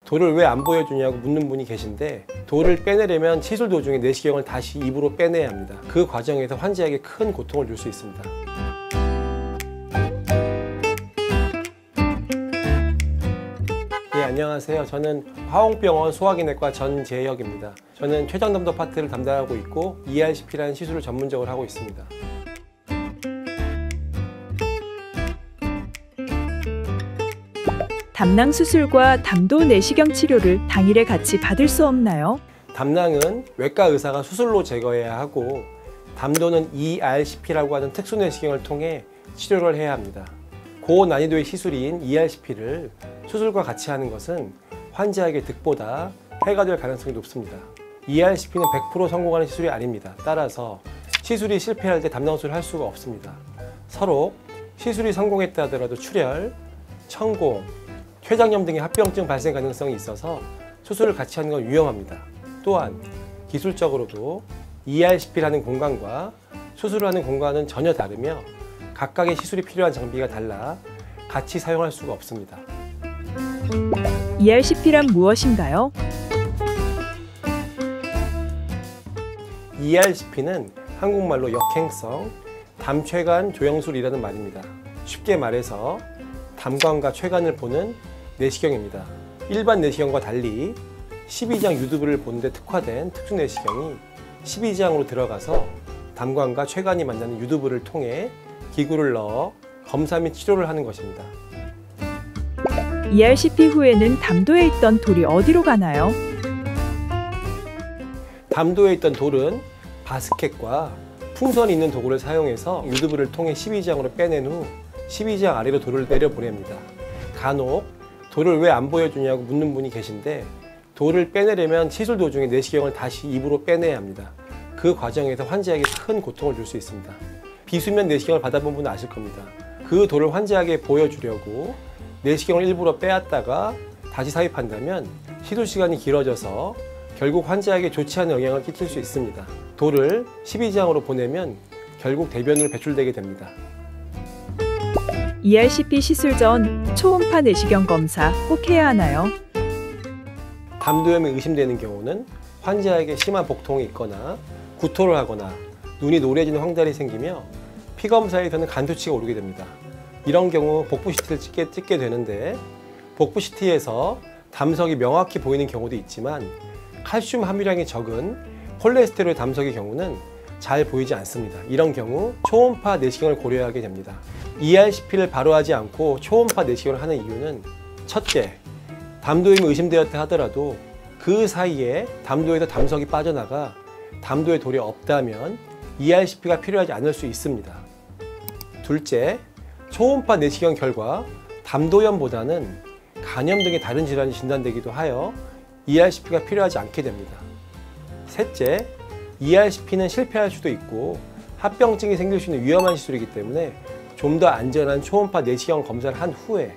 돌을 왜 안 보여주냐고 묻는 분이 계신데, 돌을 빼내려면 시술 도중에 내시경을 다시 입으로 빼내야 합니다. 그 과정에서 환자에게 큰 고통을 줄 수 있습니다. 네, 안녕하세요. 저는 화홍병원 소화기내과 전재혁입니다. 저는 췌장담도 파트를 담당하고 있고 ERCP라는 시술을 전문적으로 하고 있습니다. 담낭 수술과 담도 내시경 치료를 당일에 같이 받을 수 없나요? 담낭은 외과 의사가 수술로 제거해야 하고, 담도는 ERCP라고 하는 특수 내시경을 통해 치료를 해야 합니다. 고난이도의 시술인 ERCP를 수술과 같이 하는 것은 환자에게 득보다 해가 될 가능성이 높습니다. ERCP는 100% 성공하는 시술이 아닙니다. 따라서 시술이 실패할 때 담낭 수술을 할 수가 없습니다. 서로 시술이 성공했다 하더라도 출혈, 천공, 췌장염 등의 합병증 발생 가능성이 있어서 수술을 같이 하는 건 위험합니다. 또한 기술적으로도 ERCP라는 공간과 수술을 하는 공간은 전혀 다르며 각각의 시술이 필요한 장비가 달라 같이 사용할 수가 없습니다. ERCP란 무엇인가요? ERCP는 한국말로 역행성 담췌관 조영술이라는 말입니다. 쉽게 말해서 담관과 췌관을 보는 내시경입니다. 일반 내시경과 달리 12장 유두부를 보는데 특화된 특수 내시경이 12장으로 들어가서 담관과 췌관이 만나는 유두부를 통해 기구를 넣어 검사 및 치료를 하는 것입니다. ERCP 후에는 담도에 있던 돌이 어디로 가나요? 담도에 있던 돌은 바스켓과 풍선이 있는 도구를 사용해서 유두부를 통해 12장으로 빼낸 후 12장 아래로 돌을 내려보냅니다. 간혹 돌을 왜 안 보여주냐고 묻는 분이 계신데, 돌을 빼내려면 시술 도중에 내시경을 다시 입으로 빼내야 합니다. 그 과정에서 환자에게 큰 고통을 줄 수 있습니다. 비수면 내시경을 받아본 분은 아실 겁니다. 그 돌을 환자에게 보여주려고 내시경을 일부러 빼앗다가 다시 삽입한다면 시술 시간이 길어져서 결국 환자에게 좋지 않은 영향을 끼칠 수 있습니다. 돌을 12장으로 보내면 결국 대변으로 배출되게 됩니다. ERCP 시술 전 초음파 내시경 검사 꼭 해야 하나요? 담도염이 의심되는 경우는 환자에게 심한 복통이 있거나 구토를 하거나 눈이 노래지는 황달이 생기며 피검사에서는 간 수치가 오르게 됩니다. 이런 경우 복부 CT를 찍게 되는데, 복부 CT에서 담석이 명확히 보이는 경우도 있지만 칼슘 함유량이 적은 콜레스테롤 담석의 경우는 잘 보이지 않습니다. 이런 경우 초음파 내시경을 고려하게 됩니다. ERCP를 바로 하지 않고 초음파 내시경을 하는 이유는, 첫째, 담도염이 의심되었다 하더라도 그 사이에 담도에서 담석이 빠져나가 담도에 돌이 없다면 ERCP가 필요하지 않을 수 있습니다. 둘째, 초음파 내시경 결과 담도염보다는 간염 등의 다른 질환이 진단되기도 하여 ERCP가 필요하지 않게 됩니다. 셋째, ERCP는 실패할 수도 있고 합병증이 생길 수 있는 위험한 시술이기 때문에 좀 더 안전한 초음파 내시경 검사를 한 후에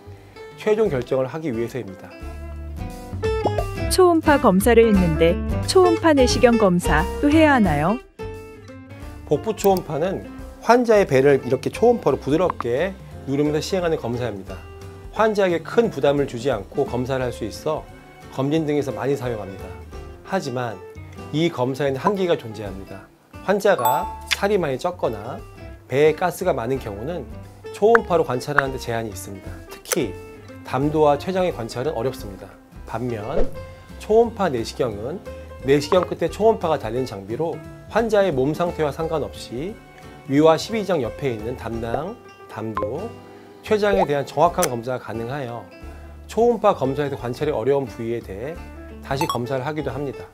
최종 결정을 하기 위해서입니다. 초음파 검사를 했는데 초음파 내시경 검사 또 해야 하나요? 복부 초음파는 환자의 배를 이렇게 초음파로 부드럽게 누르면서 시행하는 검사입니다. 환자에게 큰 부담을 주지 않고 검사를 할 수 있어 검진 등에서 많이 사용합니다. 하지만 이 검사에는 한계가 존재합니다. 환자가 살이 많이 쪘거나 배에 가스가 많은 경우는 초음파로 관찰하는 데 제한이 있습니다. 특히 담도와 췌장의 관찰은 어렵습니다. 반면 초음파 내시경은 내시경 끝에 초음파가 달린 장비로 환자의 몸 상태와 상관없이 위와 12장 옆에 있는 담낭, 담도, 췌장에 대한 정확한 검사가 가능하여 초음파 검사에서 관찰이 어려운 부위에 대해 다시 검사를 하기도 합니다.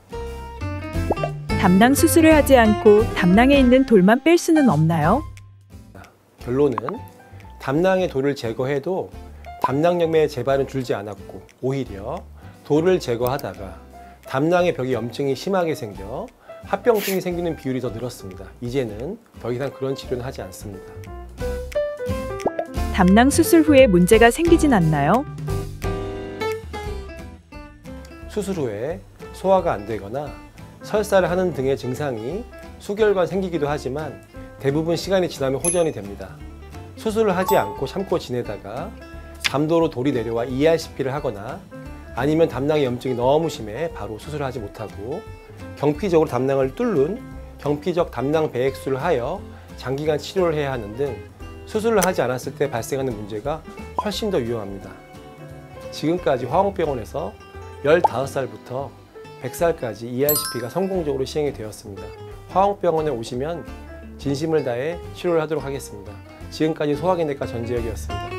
담낭 수술을 하지 않고 담낭에 있는 돌만 뺄 수는 없나요? 결론은 담낭의 돌을 제거해도 담낭염의 재발은 줄지 않았고, 오히려 돌을 제거하다가 담낭의 벽에 염증이 심하게 생겨 합병증이 생기는 비율이 더 늘었습니다. 이제는 더 이상 그런 치료는 하지 않습니다. 담낭 수술 후에 문제가 생기진 않나요? 수술 후에 소화가 안 되거나 설사를 하는 등의 증상이 수개월간 생기기도 하지만 대부분 시간이 지나면 호전이 됩니다. 수술을 하지 않고 참고 지내다가 담도로 돌이 내려와 ERCP를 하거나 아니면 담낭의 염증이 너무 심해 바로 수술을 하지 못하고 경피적으로 담낭을 뚫는 경피적 담낭 배액술을 하여 장기간 치료를 해야 하는 등 수술을 하지 않았을 때 발생하는 문제가 훨씬 더 유용합니다. 지금까지 화홍병원에서 15살부터 100살까지 ERCP가 성공적으로 시행이 되었습니다. 화홍병원에 오시면 진심을 다해 치료를 하도록 하겠습니다. 지금까지 소화기내과 전재혁이었습니다.